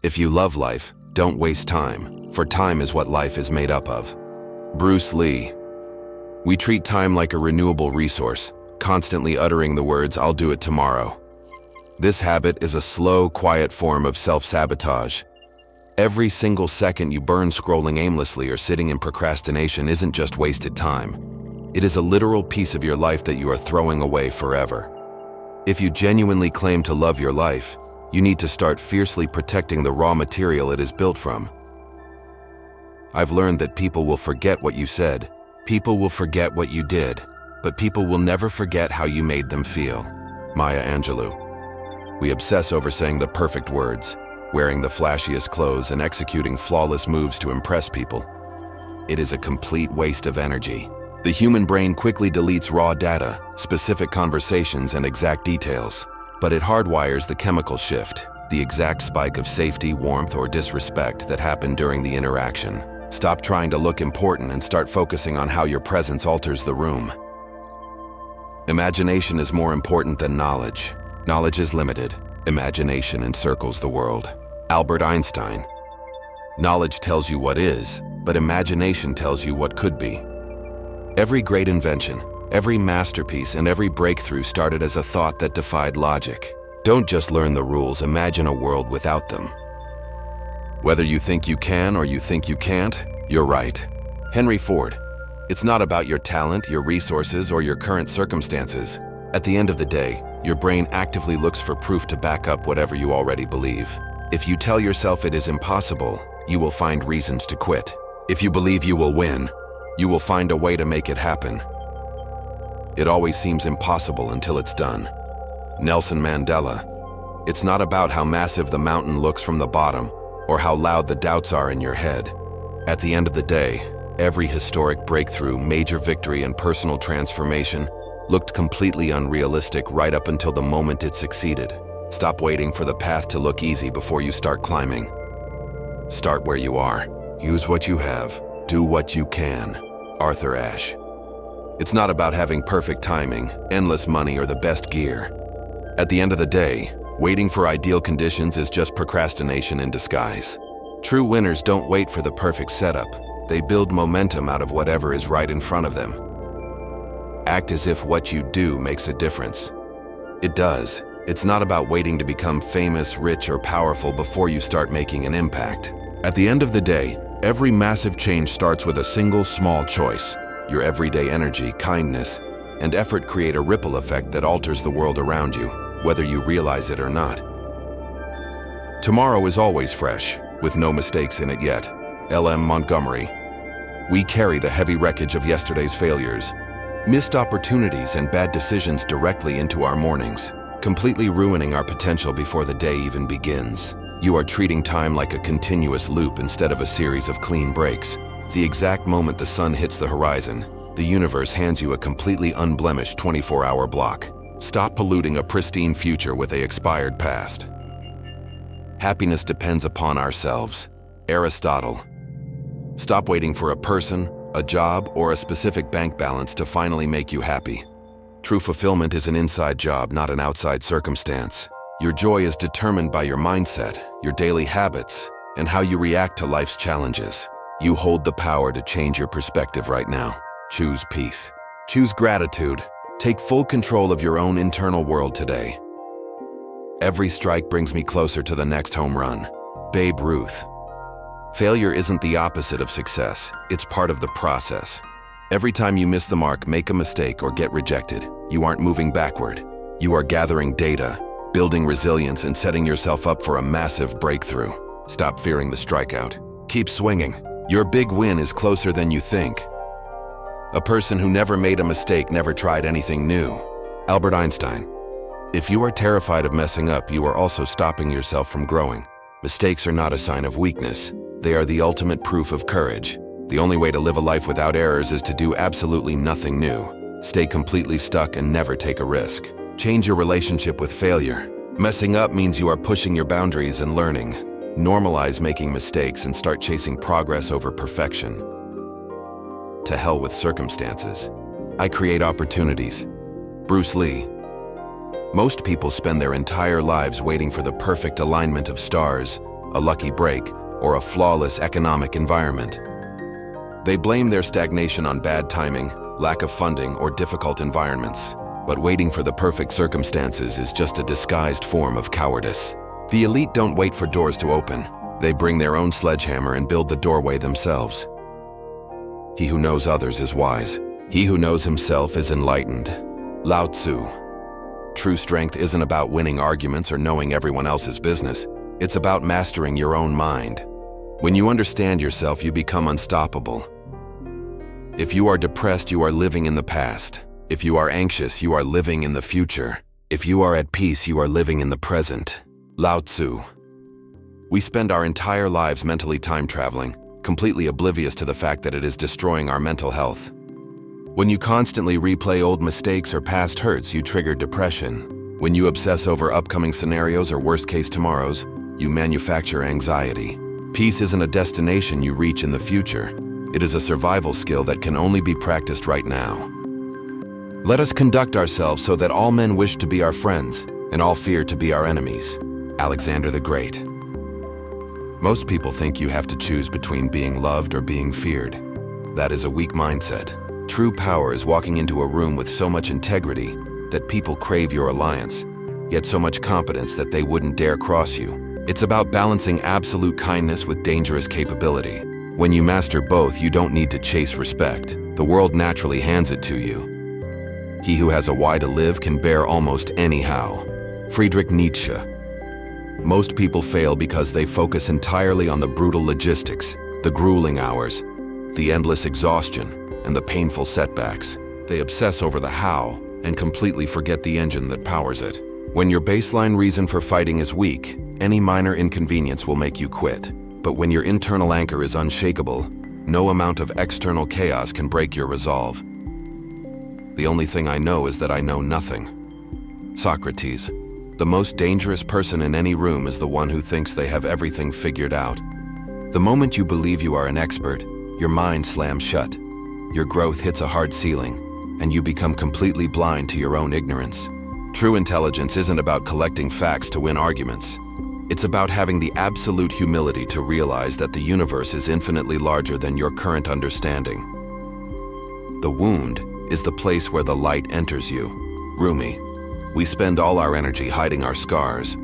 If you love life, don't waste time, for time is what life is made up of. Bruce Lee. We treat time like a renewable resource, constantly uttering the words, "I'll do it tomorrow." This habit is a slow, quiet form of self-sabotage. Every single second you burn scrolling aimlessly or sitting in procrastination isn't just wasted time. It is a literal piece of your life that you are throwing away forever. If you genuinely claim to love your life, you need to start fiercely protecting the raw material it is built from. I've learned that people will forget what you said, people will forget what you did, but people will never forget how you made them feel. Maya Angelou. We obsess over saying the perfect words, wearing the flashiest clothes and executing flawless moves to impress people. It is a complete waste of energy. The human brain quickly deletes raw data, specific conversations, and exact details. But it hardwires the chemical shift, the exact spike of safety, warmth, or disrespect that happened during the interaction. Stop trying to look important and start focusing on how your presence alters the room. Imagination is more important than knowledge. Knowledge is limited. Imagination encircles the world. Albert Einstein. Knowledge tells you what is, but imagination tells you what could be. Every great invention, every masterpiece, and every breakthrough started as a thought that defied logic. Don't just learn the rules, imagine a world without them. Whether you think you can or you think you can't, you're right. Henry Ford. It's not about your talent, your resources, or your current circumstances. At the end of the day, your brain actively looks for proof to back up whatever you already believe. If you tell yourself it is impossible, you will find reasons to quit. If you believe you will win, you will find a way to make it happen. It always seems impossible until it's done. Nelson Mandela. It's not about how massive the mountain looks from the bottom, or how loud the doubts are in your head. At the end of the day, every historic breakthrough, major victory, and personal transformation looked completely unrealistic right up until the moment it succeeded. Stop waiting for the path to look easy before you start climbing. Start where you are. Use what you have. Do what you can. Arthur Ashe. It's not about having perfect timing, endless money, or the best gear. At the end of the day, waiting for ideal conditions is just procrastination in disguise. True winners don't wait for the perfect setup. They build momentum out of whatever is right in front of them. Act as if what you do makes a difference. It does. It's not about waiting to become famous, rich, or powerful before you start making an impact. At the end of the day, every massive change starts with a single small choice. Your everyday energy, kindness, and effort create a ripple effect that alters the world around you, whether you realize it or not. Tomorrow is always fresh, with no mistakes in it yet. L.M. Montgomery. We carry the heavy wreckage of yesterday's failures, missed opportunities, and bad decisions directly into our mornings, completely ruining our potential before the day even begins. You are treating time like a continuous loop instead of a series of clean breaks. The exact moment the sun hits the horizon, the universe hands you a completely unblemished 24-hour block. Stop polluting a pristine future with an expired past. Happiness depends upon ourselves. Aristotle. Stop waiting for a person, a job, or a specific bank balance to finally make you happy. True fulfillment is an inside job, not an outside circumstance. Your joy is determined by your mindset, your daily habits, and how you react to life's challenges. You hold the power to change your perspective right now. Choose peace. Choose gratitude. Take full control of your own internal world today. Every strike brings me closer to the next home run. Babe Ruth. Failure isn't the opposite of success. It's part of the process. Every time you miss the mark, make a mistake, or get rejected, you aren't moving backward. You are gathering data, building resilience, and setting yourself up for a massive breakthrough. Stop fearing the strikeout. Keep swinging. Your big win is closer than you think. A person who never made a mistake never tried anything new. Albert Einstein. If you are terrified of messing up, you are also stopping yourself from growing. Mistakes are not a sign of weakness. They are the ultimate proof of courage. The only way to live a life without errors is to do absolutely nothing new. Stay completely stuck and never take a risk. Change your relationship with failure. Messing up means you are pushing your boundaries and learning. Normalize making mistakes and start chasing progress over perfection. To hell with circumstances. I create opportunities. Bruce Lee. Most people spend their entire lives waiting for the perfect alignment of stars, a lucky break, or a flawless economic environment. They blame their stagnation on bad timing, lack of funding, or difficult environments. But waiting for the perfect circumstances is just a disguised form of cowardice. The elite don't wait for doors to open. They bring their own sledgehammer and build the doorway themselves. He who knows others is wise. He who knows himself is enlightened. Lao Tzu. True strength isn't about winning arguments or knowing everyone else's business. It's about mastering your own mind. When you understand yourself, you become unstoppable. If you are depressed, you are living in the past. If you are anxious, you are living in the future. If you are at peace, you are living in the present. Lao Tzu. We spend our entire lives mentally time traveling, completely oblivious to the fact that it is destroying our mental health. When you constantly replay old mistakes or past hurts, you trigger depression. When you obsess over upcoming scenarios or worst-case tomorrows, you manufacture anxiety. Peace isn't a destination you reach in the future. It is a survival skill that can only be practiced right now. Let us conduct ourselves so that all men wish to be our friends, and all fear to be our enemies. Alexander the Great. Most people think you have to choose between being loved or being feared. That is a weak mindset. True power is walking into a room with so much integrity that people crave your alliance, yet so much competence that they wouldn't dare cross you. It's about balancing absolute kindness with dangerous capability. When you master both, you don't need to chase respect. The world naturally hands it to you. He who has a why to live can bear almost any how. Friedrich Nietzsche. Most people fail because they focus entirely on the brutal logistics, the grueling hours, the endless exhaustion, and the painful setbacks. They obsess over the how and completely forget the engine that powers it. When your baseline reason for fighting is weak, any minor inconvenience will make you quit. But when your internal anchor is unshakable, no amount of external chaos can break your resolve. The only thing I know is that I know nothing. Socrates. The most dangerous person in any room is the one who thinks they have everything figured out. The moment you believe you are an expert, your mind slams shut. Your growth hits a hard ceiling, and you become completely blind to your own ignorance. True intelligence isn't about collecting facts to win arguments. It's about having the absolute humility to realize that the universe is infinitely larger than your current understanding. The wound is the place where the light enters you. Rumi. We spend all our energy hiding our scars,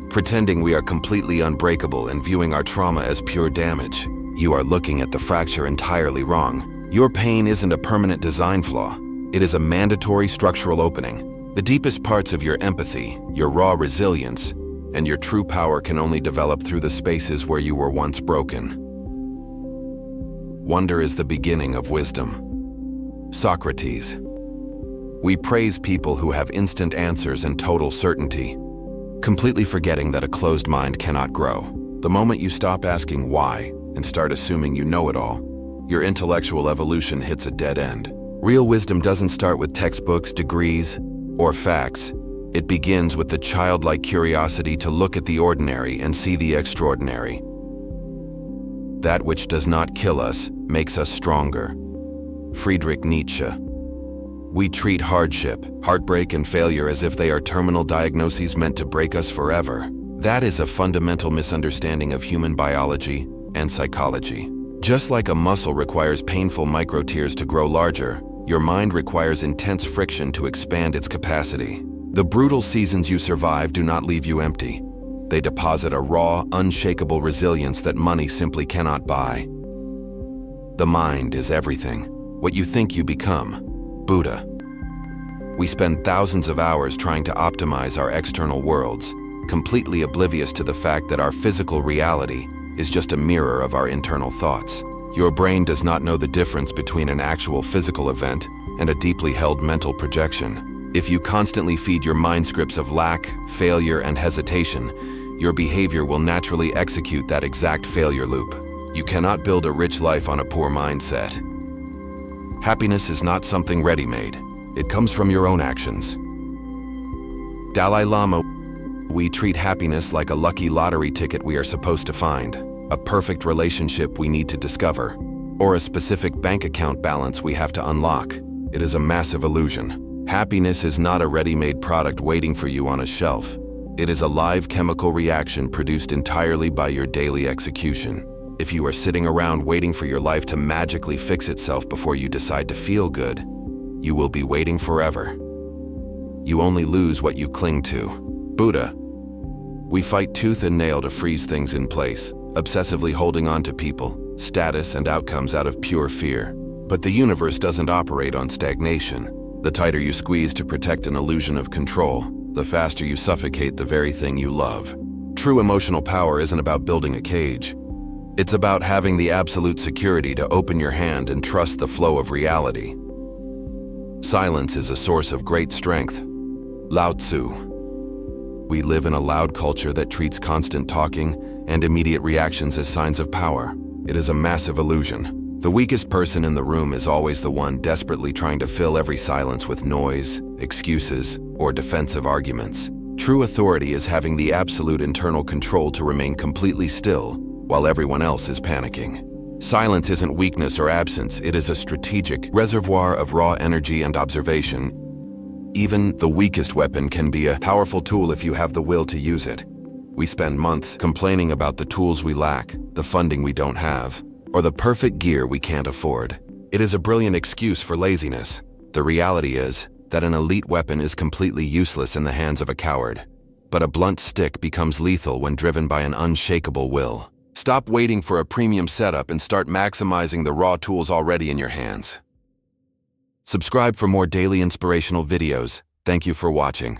pretending we are completely unbreakable and viewing our trauma as pure damage. You are looking at the fracture entirely wrong. Your pain isn't a permanent design flaw. It is a mandatory structural opening. The deepest parts of your empathy, your raw resilience, and your true power can only develop through the spaces where you were once broken. Wonder is the beginning of wisdom. Socrates. We praise people who have instant answers and total certainty, completely forgetting that a closed mind cannot grow. The moment you stop asking why and start assuming you know it all, your intellectual evolution hits a dead end. Real wisdom doesn't start with textbooks, degrees, or facts. It begins with the childlike curiosity to look at the ordinary and see the extraordinary. That which does not kill us makes us stronger. Friedrich Nietzsche. We treat hardship, heartbreak, and failure as if they are terminal diagnoses meant to break us forever. That is a fundamental misunderstanding of human biology and psychology. Just like a muscle requires painful micro-tears to grow larger, your mind requires intense friction to expand its capacity. The brutal seasons you survive do not leave you empty. They deposit a raw, unshakable resilience that money simply cannot buy. The mind is everything. What you think you become. Buddha. We spend thousands of hours trying to optimize our external worlds, completely oblivious to the fact that our physical reality is just a mirror of our internal thoughts. Your brain does not know the difference between an actual physical event and a deeply held mental projection. If you constantly feed your mind scripts of lack, failure, and hesitation, your behavior will naturally execute that exact failure loop. You cannot build a rich life on a poor mindset. Happiness is not something ready-made. It comes from your own actions. Dalai Lama. We treat happiness like a lucky lottery ticket we are supposed to find, a perfect relationship we need to discover, or a specific bank account balance we have to unlock. It is a massive illusion. Happiness is not a ready-made product waiting for you on a shelf. It is a live chemical reaction produced entirely by your daily execution. If you are sitting around waiting for your life to magically fix itself before you decide to feel good, you will be waiting forever. You only lose what you cling to. Buddha. We fight tooth and nail to freeze things in place, obsessively holding on to people, status, and outcomes out of pure fear. But the universe doesn't operate on stagnation. The tighter you squeeze to protect an illusion of control, the faster you suffocate the very thing you love. True emotional power isn't about building a cage. It's about having the absolute security to open your hand and trust the flow of reality. Silence is a source of great strength. Lao Tzu. We live in a loud culture that treats constant talking and immediate reactions as signs of power. It is a massive illusion. The weakest person in the room is always the one desperately trying to fill every silence with noise, excuses, or defensive arguments. True authority is having the absolute internal control to remain completely still while everyone else is panicking. Silence isn't weakness or absence, it is a strategic reservoir of raw energy and observation. Even the weakest weapon can be a powerful tool if you have the will to use it. We spend months complaining about the tools we lack, the funding we don't have, or the perfect gear we can't afford. It is a brilliant excuse for laziness. The reality is that an elite weapon is completely useless in the hands of a coward, but a blunt stick becomes lethal when driven by an unshakable will. Stop waiting for a premium setup and start maximizing the raw tools already in your hands. Subscribe for more daily inspirational videos. Thank you for watching.